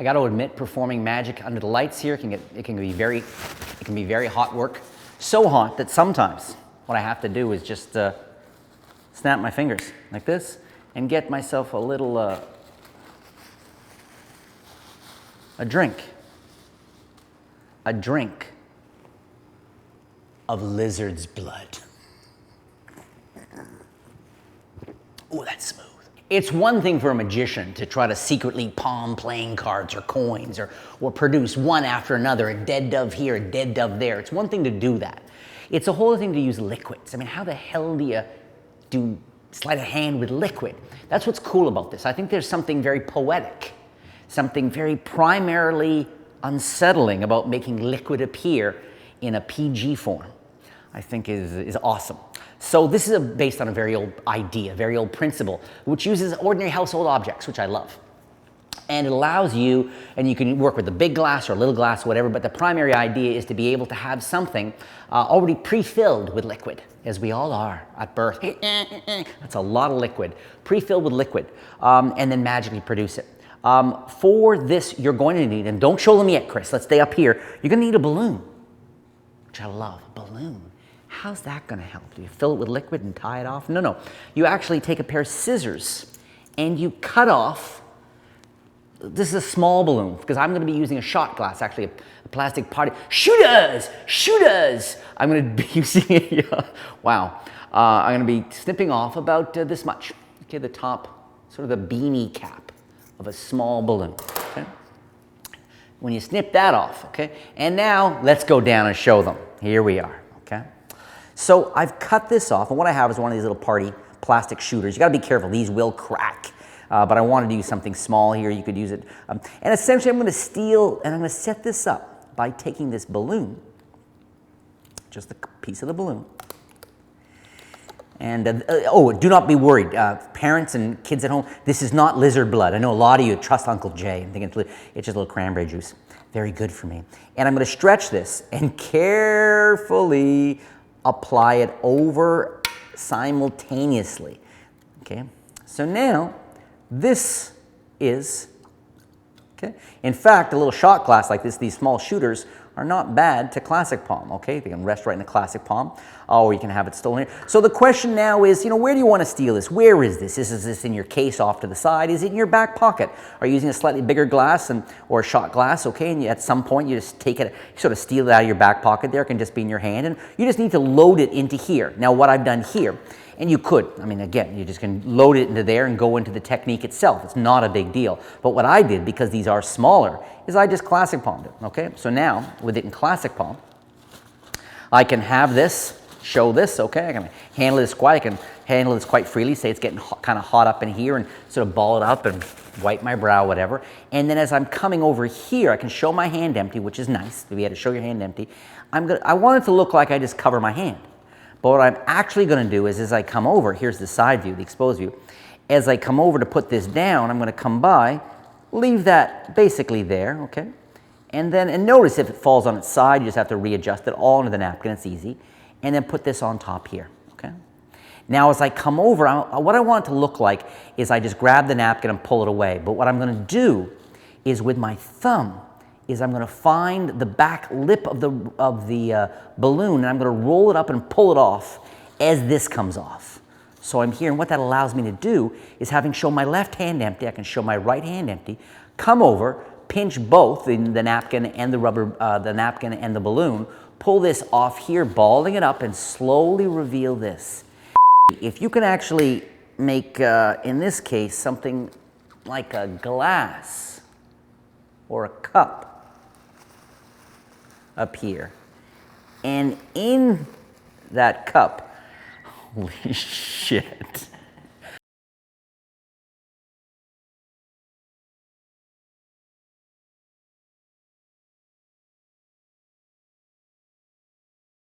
I got to admit, performing magic under the lights here it can be very hot work. So hot that sometimes what I have to do is just snap my fingers like this and get myself a little a drink of lizard's blood. Oh, that's smooth. It's one thing for a magician to try to secretly palm playing cards or coins or produce one after another, a dead dove here, a dead dove there. It's one thing to do that. It's a whole other thing to use liquids. I mean, how the hell do you do sleight of hand with liquid? That's what's cool about this. I think there's something very poetic, something very primarily unsettling about making liquid appear in a PG form. I think is awesome. So this is based on a very old idea, very old principle, which uses ordinary household objects, which I love. And it allows you, and you can work with a big glass or a little glass, whatever, but the primary idea is to be able to have something already pre-filled with liquid, as we all are at birth. That's a lot of liquid, pre-filled with liquid, and then magically produce it. For this, you're going to need, and don't show them yet, Chris, let's stay up here, you're going to need a balloon, which I love, a balloon. How's that going to help? Do you fill it with liquid and tie it off? No, no. You actually take a pair of scissors and you cut off. This is a small balloon because I'm going to be using a shot glass, actually a plastic party. Shooters! Shooters! I'm going to be using it. Wow. I'm going to be snipping off about this much. Okay, the top, sort of the beanie cap of a small balloon. Okay? When you snip that off, okay? And now let's go down and show them. Here we are, okay? So I've cut this off, and what I have is one of these little party plastic shooters. You got to be careful; these will crack. But I wanted to use something small here. You could use it, and essentially, I'm going to steal, and I'm going to set this up by taking this balloon, just a piece of the balloon. And oh, do not be worried, parents and kids at home. This is not lizard blood. I know a lot of you trust Uncle Jay and think it's just a little cranberry juice. Very good for me. And I'm going to stretch this and carefully apply it over simultaneously. Okay, so now this is, okay. In fact, a little shot glass like this, these small shooters, are not bad to classic palm, okay? They can rest right in the classic palm, or you can have it stolen here. So the question now is, where do you want to steal this? Where is this? Is this in your case off to the side? Is it in your back pocket? Are you using a slightly bigger glass or a shot glass, okay? And at some point you just take it, you sort of steal it out of your back pocket there. It can just be in your hand, and you just need to load it into here. Now what I've done here, and you could, I mean, again, you just can load it into there and go into the technique itself. It's not a big deal. But what I did, because these are smaller, is I just classic palmed it, okay? So now, with it in classic palm, I can have this, show this, okay? I can handle this quite freely, say it's getting kind of hot up in here, and sort of ball it up and wipe my brow, whatever. And then as I'm coming over here, I can show my hand empty, which is nice. If you had to show your hand empty, I want it to look like I just cover my hand. But what I'm actually going to do is as I come over, here's the side view, the exposed view. As I come over to put this down, I'm going to come by, leave that basically there, okay? And notice if it falls on its side, you just have to readjust it all into the napkin. It's easy. And then put this on top here, okay? Now as I come over, what I want it to look like is I just grab the napkin and pull it away. But what I'm going to do is with my thumb, I'm going to find the back lip of the balloon, and I'm going to roll it up and pull it off as this comes off. So I'm here, and what that allows me to do is, having shown my left hand empty, I can show my right hand empty, come over, pinch both the napkin and the rubber, the napkin and the balloon, pull this off here, balling it up, and slowly reveal this. If you can actually make, in this case, something like a glass or a cup up here, and in that cup, holy shit,